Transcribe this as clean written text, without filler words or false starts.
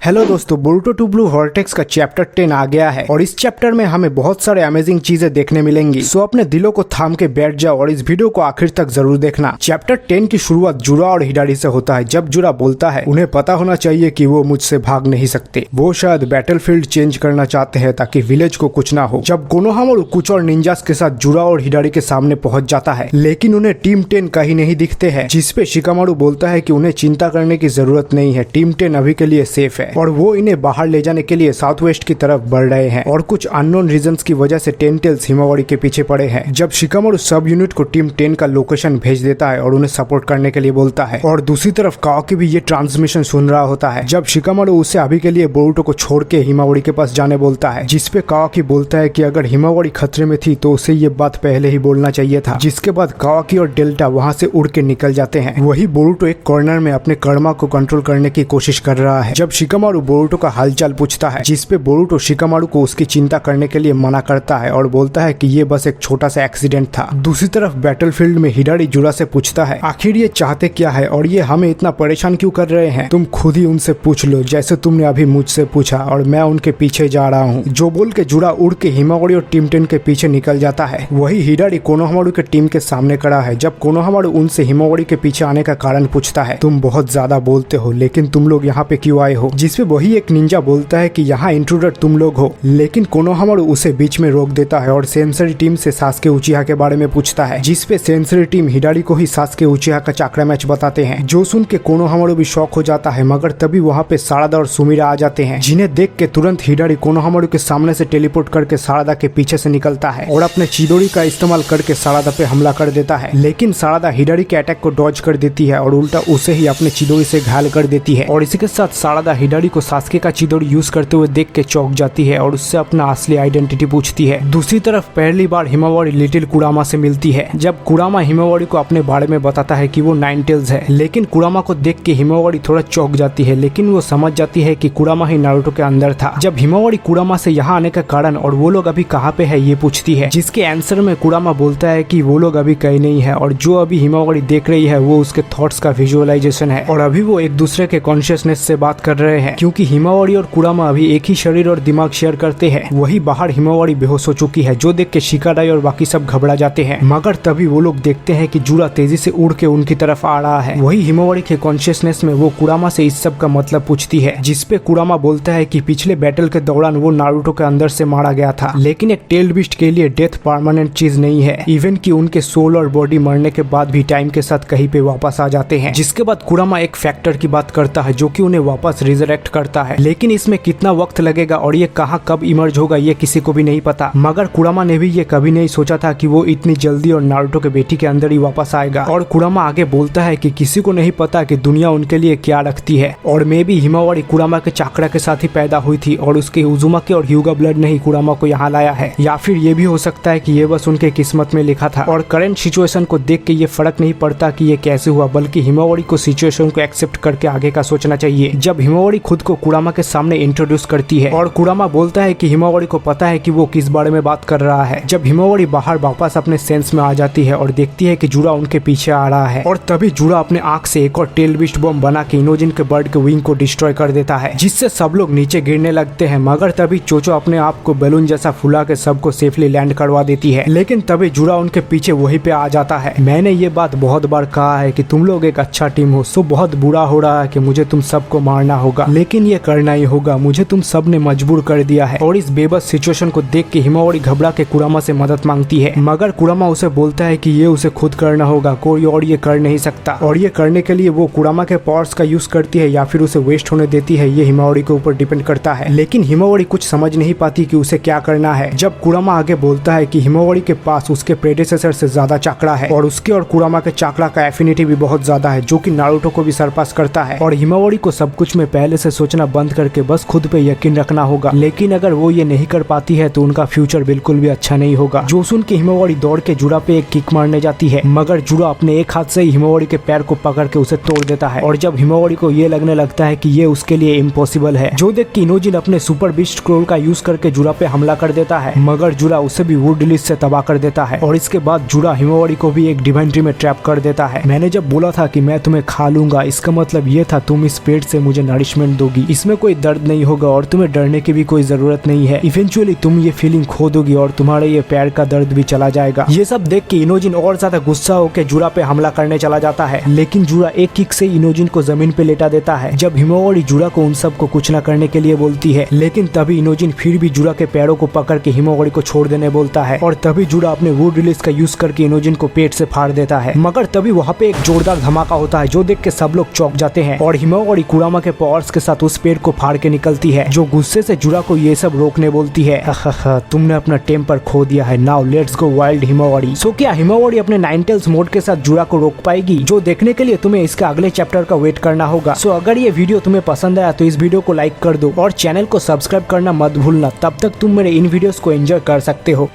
Hello दोस्तों, Boruto to blue vortex का chapter 10 आ गया है और इस चैप्टर में हमें बहुत सारे अमेजिंग चीजें देखने मिलेंगी। सो अपने दिलों को थाम के बैठ जाओ और इस वीडियो को आखिर तक जरूर देखना। चैप्टर 10 की शुरुआत जुरा और हिडारी से होता है। जब जुरा बोलता है उन्हें पता होना चाहिए कि वो मुझसे भाग नहीं सकते, वो शायद बैटलफील्ड चेंज करना चाहते हैं ताकि विलेज को कुछ ना हो। जब कोनोहामारू कुछ और निंजास के साथ जुरा और हिडारी के सामने पहुंच जाता है, लेकिन उन्हें टीम 10 कहीं नहीं दिखते हैं, जिसपे शिकामारू बोलता है कि उन्हें चिंता करने की जरूरत नहीं है, टीम 10 अभी के लिए सेफ है और वो इन्हें बाहर ले जाने के लिए साउथ वेस्ट की तरफ बढ़ रहे हैं और कुछ अननोन रीजंस की वजह से टेंटेल्स हिमावारी के पीछे पड़े हैं। जब शिकामारू सब यूनिट को टीम 10 का लोकेशन भेज देता है और उन्हें सपोर्ट करने के लिए बोलता है, और दूसरी तरफ कावाकी भी ये ट्रांसमिशन सुन रहा होता है। जब शिकामारू उसे अभी के लिए बोरुटो को छोड़ के हिमावारी के पास जाने बोलता है, जिसपे कावाकी बोलता है कि अगर हिमावारी खतरे में थी तो उसे ये बात पहले ही बोलना चाहिए था। जिसके बाद कावाकी और डेल्टा वहाँ से उड़ के निकल जाते हैं। वही बोरुटो एक कॉर्नर में अपने कर्मा को कंट्रोल करने की कोशिश कर रहा है। जब शिकामारू बोरुटो का हालचाल पूछता है, जिसपे बोरुटो शिकामारू को उसकी चिंता करने के लिए मना करता है और बोलता है कि ये बस एक छोटा सा एक्सीडेंट था। दूसरी तरफ बैटलफील्ड में हिडारी जुरा से पूछता है, आखिर ये चाहते क्या है और ये हमें इतना परेशान क्यों कर रहे हैं? तुम खुद ही उनसे पूछ लो, जैसे तुमने अभी मुझसे पूछा, और मैं उनके पीछे जा रहा हूँ। जो बोल के जुरा उड़ के हिमावारी और टीम 10 के पीछे निकल जाता है। वही हिडारी कोनोहामारू के टीम के सामने खड़ा है। जब कोनोहामारू उनसे हिमावारी के पीछे आने का कारण पूछता है, तुम बहुत ज्यादा बोलते हो, लेकिन तुम लोग यहाँ पे क्यों आए हो? जिसपे वही एक निंजा बोलता है कि यहाँ इंट्रूडर तुम लोग हो, लेकिन कोनोहामारू उसे बीच में रोक देता है और सेंसरी टीम से सासुके उचिहा के बारे में पूछता है, जिसपे सेंसरी टीम हिडारी को ही सासुके उचिहा का चाकरा मैच बताते हैं। जो सुन के कोनोहामारू भी शॉक हो जाता है, मगर तभी वहाँ पे सारादा और सुमिरा आ जाते हैं, जिन्हें देख के तुरंत हिडारी कोनोहामारू के सामने से टेलीपोर्ट करके सारादा के पीछे से निकलता है और अपने चिदोरी का इस्तेमाल करके सारादा पे हमला कर देता है। लेकिन सारादा हिडारी के अटैक को डॉज कर देती है और उल्टा उसे ही अपने चिदोरी से घायल कर देती है। और इसी के साथ सारादा हिडारी को सासुके का चिदोरी यूज करते हुए देख के चौंक जाती है और उससे अपना असली आइडेंटिटी पूछती है। दूसरी तरफ पहली बार हिमावारी लिटिल कुरामा से मिलती है। जब कुरामा हिमावारी को अपने बारे में बताता है कि वो नाइन टेल्स है, लेकिन कुरामा को देख के हिमावारी थोड़ा चौंक जाती है, लेकिन वो समझ जाती है कि कुरामा ही नारुतो के अंदर था। जब हिमावारी कुरामा से यहाँ आने का कारण और वो लोग अभी कहाँ पे है ये पूछती है, जिसके आंसर में कुरामा बोलता है कि वो लोग अभी कहीं नहीं है और जो अभी हिमावारी देख रही है वो उसके थॉट्स का विजुअलाइजेशन है और अभी वो एक दूसरे के कॉन्शियसनेस से बात कर रहे हैं, क्योंकि हिमावारी और कुरामा अभी एक ही शरीर और दिमाग शेयर करते हैं। वही बाहर हिमावारी बेहोश हो चुकी है, जो देख के शिकाडाई और बाकी सब घबरा जाते हैं, मगर तभी वो लोग देखते हैं कि जुरा तेजी से उड़ के उनकी तरफ आ रहा है। वही हिमावारी के कॉन्शियसनेस में वो कुरामा से इस सब का मतलब पूछती है, जिसपे कुरामा बोलता है कि पिछले बैटल के दौरान वो नारुतो के अंदर से मारा गया था, लेकिन एक टेल बिस्ट के लिए डेथ परमानेंट चीज नहीं है, इवन कि उनके सोल और बॉडी मरने के बाद भी टाइम के साथ कहीं पे वापस आ जाते हैं। जिसके बाद कुरामा एक फैक्टर की बात करता है जो कि उन्हें वापस रिजरेक्ट करता है, लेकिन इसमें कितना वक्त लगेगा और ये कहाँ कब इमर्ज होगा ये किसी को भी नहीं पता। मगर कुरामा ने भी ये कभी नहीं सोचा था कि वो इतनी जल्दी और नारुतो के बेटी के अंदर ही वापस आएगा। और कुरामा आगे बोलता है कि किसी को नहीं पता कि दुनिया उनके लिए क्या रखती है, और मे भी हिमावारी कुरामा के चाकरा के साथ ही पैदा हुई थी और उसके उजुमाके और ह्यूगा ब्लड ने ही कुरामा को यहाँ लाया है, या फिर ये भी हो सकता है कि ये बस उनके किस्मत में लिखा था। और करंट सिचुएशन को देख के ये फर्क नहीं पड़ता कि ये कैसे हुआ, बल्कि हिमावारी को सिचुएशन को एक्सेप्ट करके आगे का सोचना चाहिए। जब हिमावारी खुद को कुरामा के सामने इंट्रोड्यूस करती है और कुरामा बोलता है कि हिमावारी को पता है कि वो किस बारे में बात कर रहा है। जब हिमावारी बाहर वापस अपने सेंस में आ जाती है और देखती है कि जुरा उनके पीछे आ रहा है, और तभी जुरा अपने आंख से एक और टेल बिस्ट बम बना के इनोजिन के बर्ड के विंग को डिस्ट्रॉय कर देता है, जिससे सब लोग नीचे गिरने लगते हैं। मगर तभी चोचो अपने आप को बैलून जैसा फुला के सबको सेफली लैंड करवा देती है, लेकिन तभी जुरा उनके पीछे वहीं पे आ जाता है। मैंने ये बात बहुत बार कहा है कि तुम लोग एक अच्छा टीम हो, सो बहुत बुरा हो रहा है कि मुझे तुम सबको मारना होगा, लेकिन ये करना ही होगा, मुझे तुम सब ने मजबूर कर दिया है। और इस बेबस सिचुएशन को देख के हिमावारी घबरा के कुरामा से मदद मांगती है, मगर कुरामा उसे बोलता है कि ये उसे खुद करना होगा, कोई और ये कर नहीं सकता, और ये करने के लिए वो कुरामा के पावर्स का यूज करती है या फिर उसे वेस्ट होने देती है, ये हिमावारी के ऊपर डिपेंड करता है। लेकिन हिमावारी कुछ समझ नहीं पाती कि उसे क्या करना है। जब कुरामा आगे बोलता है कि हिमावारी के पास उसके प्रेडेसेसर से ज्यादा चाकरा है और उसके और कुरामा के चाकरा का एफिनिटी भी बहुत ज्यादा है, जो कि नारुतो को भी सरपास करता है, और हिमावारी को सब कुछ में पहले से सोचना बंद करके बस खुद पे यकीन रखना होगा। लेकिन अगर वो ये नहीं कर पाती है तो उनका फ्यूचर बिल्कुल भी अच्छा नहीं होगा। जो सुन के हिमावारी दौड़ के जुरा पे एक किक मारने जाती है, मगर जुरा अपने एक हाथ से ही हिमावारी के पैर को पकड़ के उसे तोड़ देता है, और जब हिमावारी को ये लगने लगता है कि ये उसके लिए इम्पॉसिबल है, जो देख के इनोजिन अपने सुपर बीस्ट स्क्रोल का यूज करके जुरा पे हमला कर देता है, मगर जुरा उसे भी वुड डिलीज से तबाह कर देता है। और इसके बाद जुरा हिमावारी को भी एक डिवाइन ट्री में ट्रैप कर देता है। मैंने जब बोला था कि मैं तुम्हें खा लूंगा, इसका मतलब ये था तुम इस पेट से मुझे नरिशमेंट ट्रीटमेंट दोगी। इसमें कोई दर्द नहीं होगा और तुम्हें डरने की भी कोई जरूरत नहीं है। इवेंचुअली तुम ये फीलिंग खो दोगी और तुम्हारे ये पैर का दर्द भी चला जाएगा। ये सब देख के इनोजिन और ज्यादा गुस्सा होकर जुरा पे हमला करने चला जाता है, लेकिन जुरा एक किक से इनोजिन को जमीन पे लेटा देता है। जब हिमावारी जुरा को उन सब को कुछ न करने के लिए बोलती है, लेकिन तभी इनोजिन फिर भी जुरा के पैरों को पकड़ के हिमावारी को छोड़ देने बोलता है और तभी जुरा अपने वुड रिलीज का यूज करके इनोजिन को पेट से फाड़ देता है। मगर तभी वहाँ पे एक जोरदार धमाका होता है जो देख के सब लोग चौंक जाते हैं और हिमावारी कुरामा के पावर्स के साथ उस पेड़ को फाड़ के निकलती है, जो गुस्से से जुरा को ये सब रोकने बोलती है। तुमने अपना टेम्पर खो दिया है, now let's go wild Himawari. So क्या हिमावारी अपने नाइनटेल्स मोड के साथ जुरा को रोक पाएगी? जो देखने के लिए तुम्हें इसका अगले चैप्टर का वेट करना होगा। सो अगर ये वीडियो तुम्हें पसंद आया तो इस वीडियो को लाइक कर दो और चैनल को सब्सक्राइब करना मत भूलना। तब तक तुम मेरे इन वीडियोस को एंजॉय कर सकते हो।